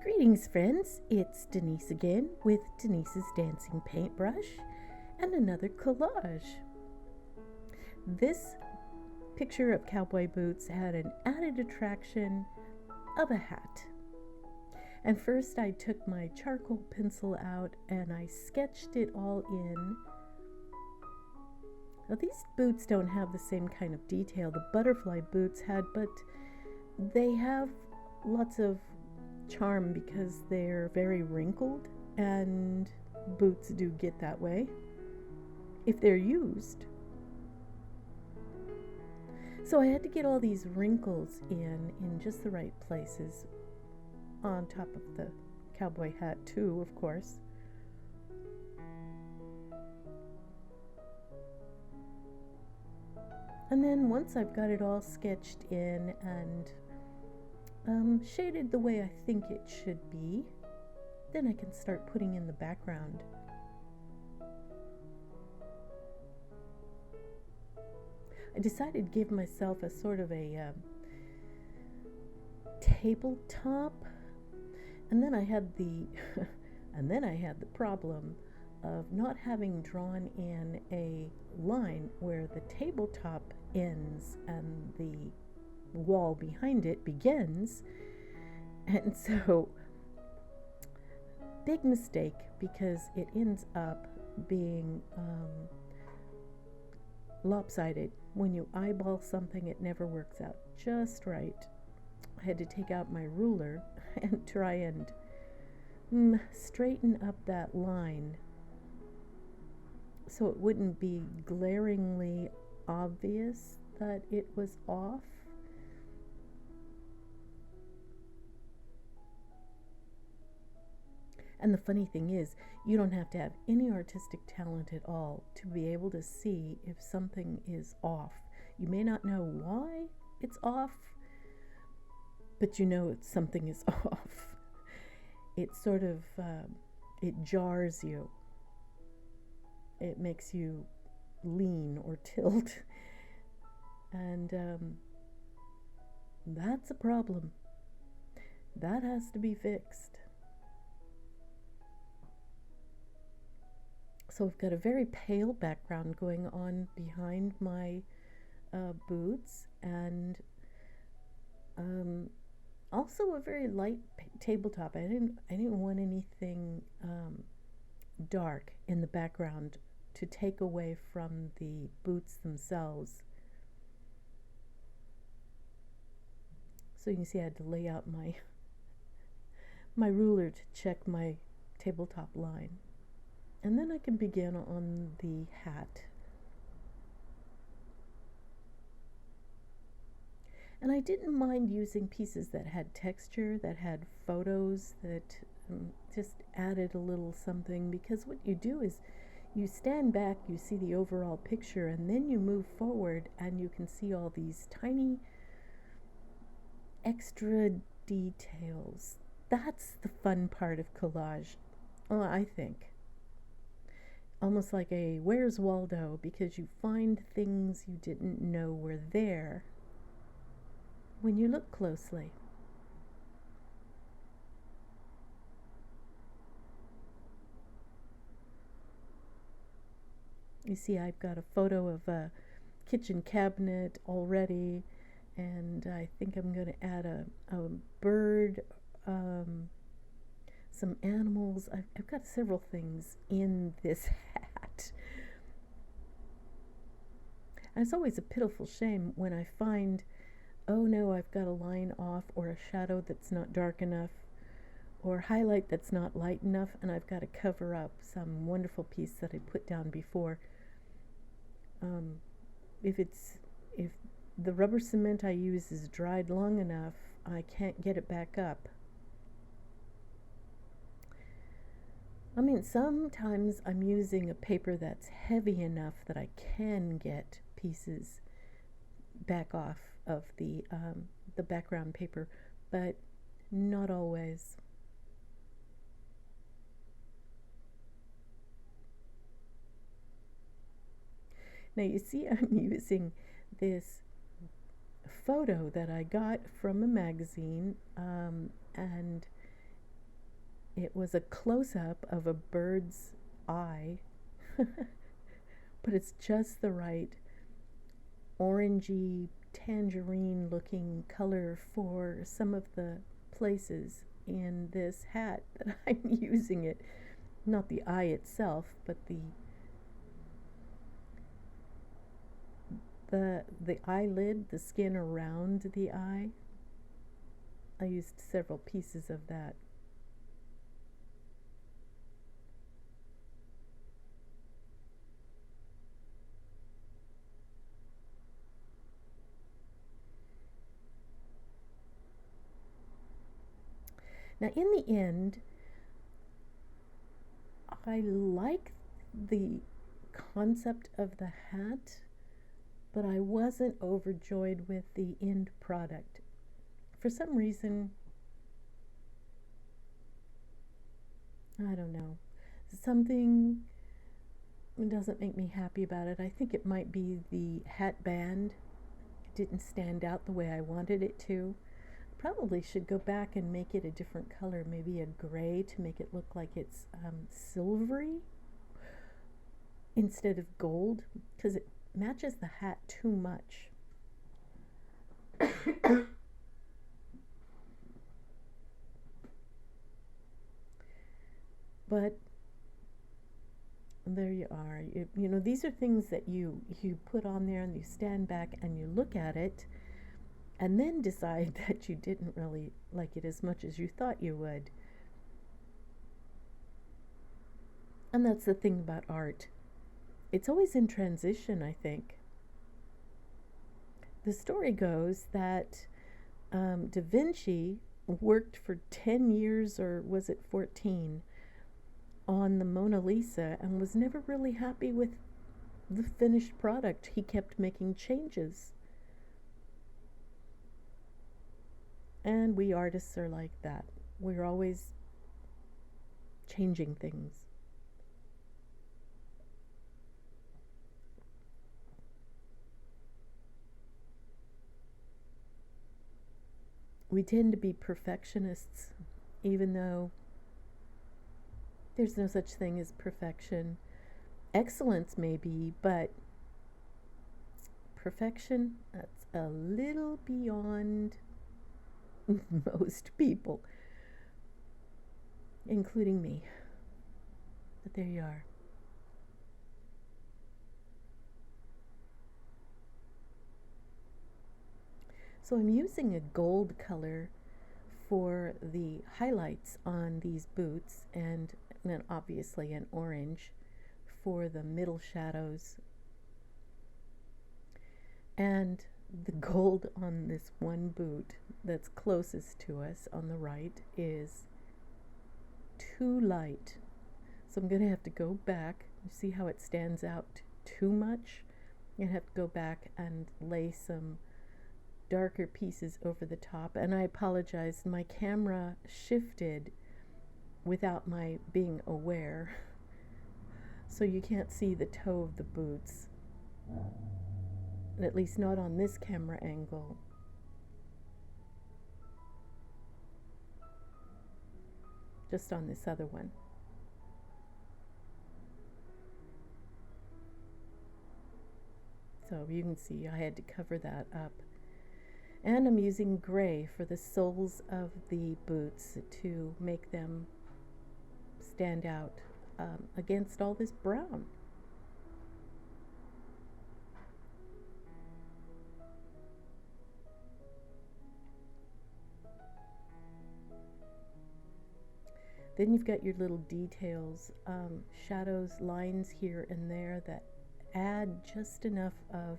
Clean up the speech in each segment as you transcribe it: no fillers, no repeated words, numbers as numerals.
Greetings, friends. It's Denise again with Denise's Dancing Paintbrush and another collage. This picture of cowboy boots had an added attraction of a hat. And first I took my charcoal pencil out and I sketched it all in. Now these boots don't have the same kind of detail the butterfly boots had, but they have lots of charm because they're very wrinkled, and boots do get that way if they're used. So I had to get all these wrinkles in just the right places, on top of the cowboy hat too, of course. And then once I've got it all sketched in and shaded the way I think it should be, then I can start putting in the background. I decided to give myself a sort of a tabletop, and then I had the problem of not having drawn in a line where the tabletop ends and the wall behind it begins. And so, big mistake, because it ends up being lopsided. When you eyeball something, it never works out just right. I had to take out my ruler and try and straighten up that line so it wouldn't be glaringly obvious that it was off. And the funny thing is, you don't have to have any artistic talent at all to be able to see if something is off. You may not know why it's off, but you know something is off. It sort of, it jars you. It makes you lean or tilt. And that's a problem. That has to be fixed. So I've got a very pale background going on behind my boots, and also a very light tabletop. I didn't want anything dark in the background to take away from the boots themselves. So you can see I had to lay out my ruler to check my tabletop line. And then I can begin on the hat. And I didn't mind using pieces that had texture, that had photos, that just added a little something, because what you do is you stand back, you see the overall picture, and then you move forward and you can see all these tiny extra details. That's the fun part of collage, I think. Almost like a Where's Waldo, because you find things you didn't know were there when you look closely. You see, I've got a photo of a kitchen cabinet already, and I think I'm going to add a bird, some animals. I've got several things in this hat. And it's always a pitiful shame when I find, oh no, I've got a line off, or a shadow that's not dark enough, or highlight that's not light enough, and I've got to cover up some wonderful piece that I put down before. If the rubber cement I use is dried long enough, I can't get it back up. I mean, sometimes I'm using a paper that's heavy enough that I can get pieces back off of the background paper, but not always. Now you see I'm using this photo that I got from a magazine, and It was a close-up of a bird's eye, but it's just the right orangey, tangerine looking color for some of the places in this hat that I'm using it. Not the eye itself, but the eyelid, the skin around the eye. I used several pieces of that. Now, in the end, I like the concept of the hat, but I wasn't overjoyed with the end product. For some reason, I don't know, something doesn't make me happy about it. I think it might be the hat band. It didn't stand out the way I wanted it to. Probably should go back and make it a different color, maybe a gray, to make it look like it's silvery instead of gold, because it matches the hat too much. But there you are. You know, these are things that you put on there and you stand back and you look at it and then decide that you didn't really like it as much as you thought you would. And that's the thing about art. It's always in transition, I think. The story goes that Da Vinci worked for 10 years, or was it 14, on the Mona Lisa and was never really happy with the finished product. He kept making changes. And we artists are like that. We're always changing things. We tend to be perfectionists, even though there's no such thing as perfection. Excellence maybe, but perfection, that's a little beyond most people, including me. But there you are. So I'm using a gold color for the highlights on these boots, and then obviously an orange for the middle shadows. And the gold on this one boot that's closest to us on the right is too light. So I'm going to have to go back. You see how it stands out too much? I'm going to have to go back and lay some darker pieces over the top. And I apologize, my camera shifted without my being aware, so you can't see the toe of the boots, at least not on this camera angle. Just on this other one. So you can see I had to cover that up. And I'm using gray for the soles of the boots to make them stand out against all this brown. Then you've got your little details, shadows, lines here and there that add just enough of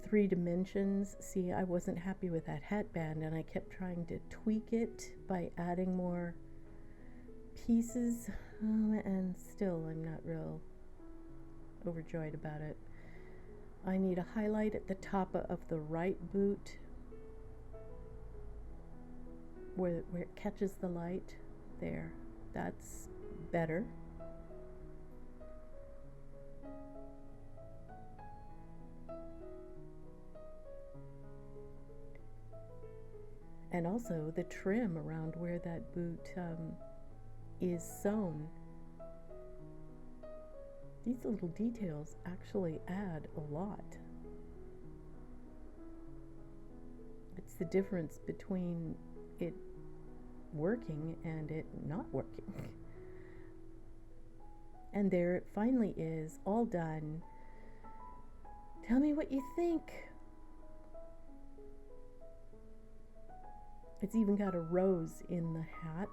3 dimensions. See, I wasn't happy with that hat band, and I kept trying to tweak it by adding more pieces, and still I'm not real overjoyed about it. I need a highlight at the top of the right boot where it catches the light. There, that's better. And also the trim around where that boot is sewn. These little details actually add a lot. It's the difference between it working and it not working. And there it finally is, all done. Tell me what you think. It's even got a rose in the hat.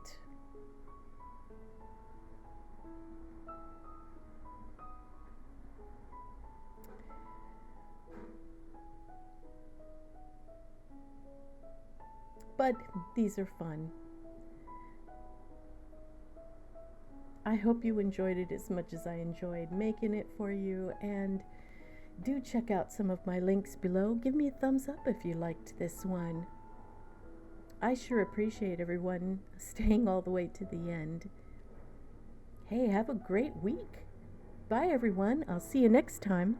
But these are fun. I hope you enjoyed it as much as I enjoyed making it for you, and do check out some of my links below. Give me a thumbs up if you liked this one. I sure appreciate everyone staying all the way to the end. Hey, have a great week. Bye everyone. I'll see you next time.